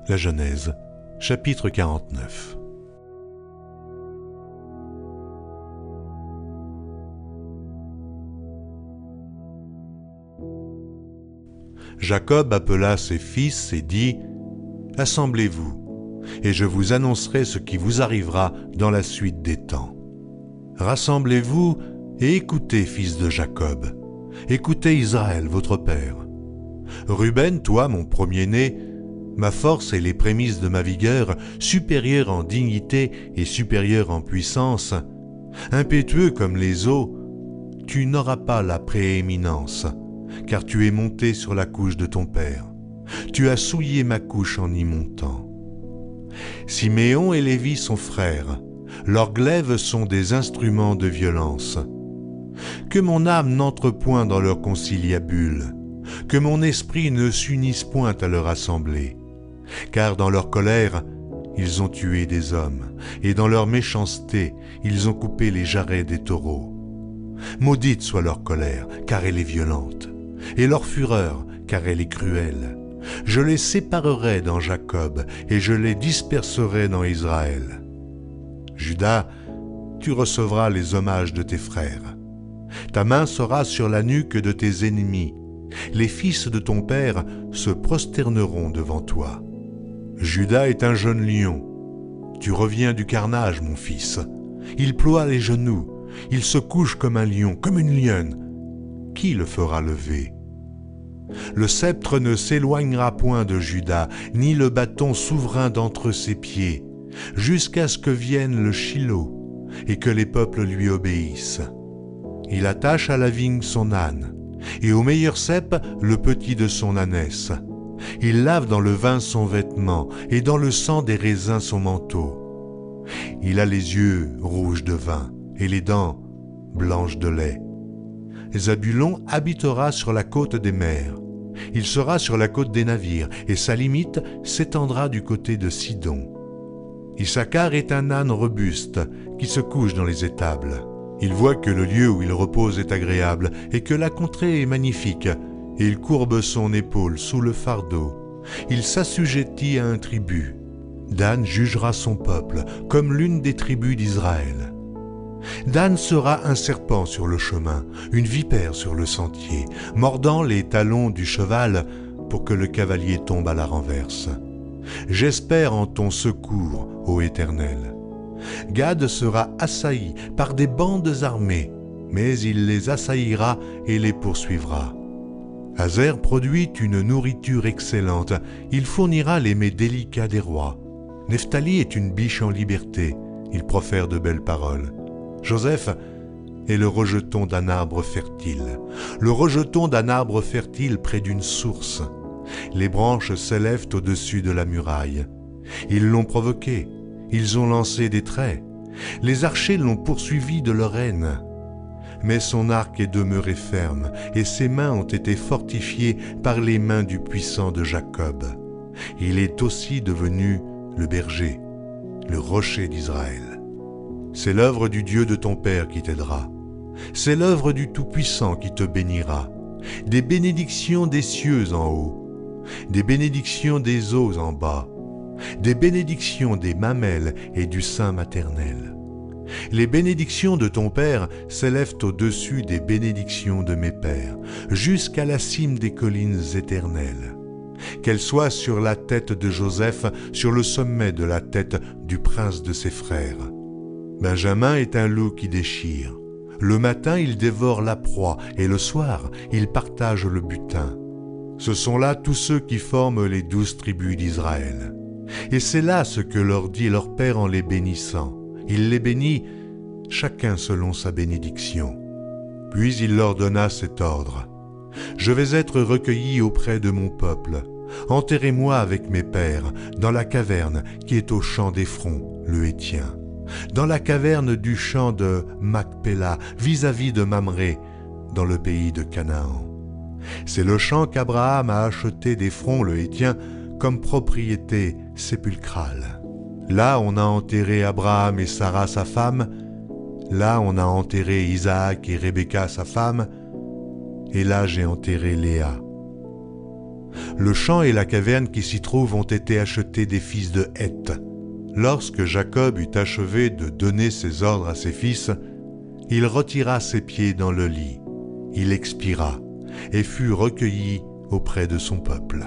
La Genèse, chapitre 49. Jacob appela ses fils et dit « Assemblez-vous, et je vous annoncerai ce qui vous arrivera dans la suite des temps. Rassemblez-vous et écoutez, fils de Jacob, écoutez Israël, votre père. Ruben, toi, mon premier-né, ma force et les prémices de ma vigueur, supérieur en dignité et supérieur en puissance, impétueux comme les eaux, tu n'auras pas la prééminence, car tu es monté sur la couche de ton père. Tu as souillé ma couche en y montant. Siméon et Lévi sont frères, leurs glaives sont des instruments de violence. Que mon âme n'entre point dans leur conciliabule, que mon esprit ne s'unisse point à leur assemblée. Car dans leur colère, ils ont tué des hommes, et dans leur méchanceté, ils ont coupé les jarrets des taureaux. Maudite soit leur colère, car elle est violente, et leur fureur, car elle est cruelle. Je les séparerai dans Jacob, et je les disperserai dans Israël. Judas, tu recevras les hommages de tes frères. Ta main sera sur la nuque de tes ennemis. Les fils de ton père se prosterneront devant toi. Judas est un jeune lion. Tu reviens du carnage, mon fils. Il ploie les genoux. Il se couche comme un lion, comme une lionne. Qui le fera lever? Le sceptre ne s'éloignera point de Juda, ni le bâton souverain d'entre ses pieds, jusqu'à ce que vienne le Shilo, et que les peuples lui obéissent. Il attache à la vigne son âne, et au meilleur cep le petit de son ânesse. Il lave dans le vin son vêtement, et dans le sang des raisins son manteau. Il a les yeux rouges de vin, et les dents blanches de lait. Zabulon habitera sur la côte des mers. Il sera sur la côte des navires, et sa limite s'étendra du côté de Sidon. Issachar est un âne robuste, qui se couche dans les étables. Il voit que le lieu où il repose est agréable, et que la contrée est magnifique, et il courbe son épaule sous le fardeau. Il s'assujettit à un tribut. Dan jugera son peuple, comme l'une des tribus d'Israël. Dan sera un serpent sur le chemin, une vipère sur le sentier, mordant les talons du cheval pour que le cavalier tombe à la renverse. J'espère en ton secours, ô Éternel. Gad sera assailli par des bandes armées, mais il les assaillira et les poursuivra. Azer produit une nourriture excellente, il fournira les mets délicats des rois. Nephtali est une biche en liberté, il profère de belles paroles. Joseph est le rejeton d'un arbre fertile, le rejeton d'un arbre fertile près d'une source. Les branches s'élèvent au-dessus de la muraille. Ils l'ont provoqué, ils ont lancé des traits. Les archers l'ont poursuivi de leur haine. Mais son arc est demeuré ferme, et ses mains ont été fortifiées par les mains du puissant de Jacob. Il est aussi devenu le berger, le rocher d'Israël. C'est l'œuvre du Dieu de ton père qui t'aidera. C'est l'œuvre du Tout-Puissant qui te bénira. Des bénédictions des cieux en haut, des bénédictions des eaux en bas, des bénédictions des mamelles et du sein maternel. Les bénédictions de ton père s'élèvent au-dessus des bénédictions de mes pères, jusqu'à la cime des collines éternelles. Qu'elles soient sur la tête de Joseph, sur le sommet de la tête du prince de ses frères. Benjamin est un loup qui déchire. Le matin, il dévore la proie, et le soir, il partage le butin. Ce sont là tous ceux qui forment les 12 tribus d'Israël. Et c'est là ce que leur dit leur père en les bénissant. Il les bénit, chacun selon sa bénédiction. Puis il leur donna cet ordre. Je vais être recueilli auprès de mon peuple. Enterrez-moi avec mes pères, dans la caverne qui est au champ d'Éphron, le Héthien. Dans la caverne du champ de Macpéla, vis-à-vis de Mamré, dans le pays de Canaan. C'est le champ qu'Abraham a acheté d'Éphron le Héthien comme propriété sépulcrale. Là on a enterré Abraham et Sarah sa femme, là on a enterré Isaac et Rebecca sa femme, et là j'ai enterré Léa. Le champ et la caverne qui s'y trouvent ont été achetés des fils de Heth. Lorsque Jacob eut achevé de donner ses ordres à ses fils, il retira ses pieds dans le lit, il expira et fut recueilli auprès de son peuple.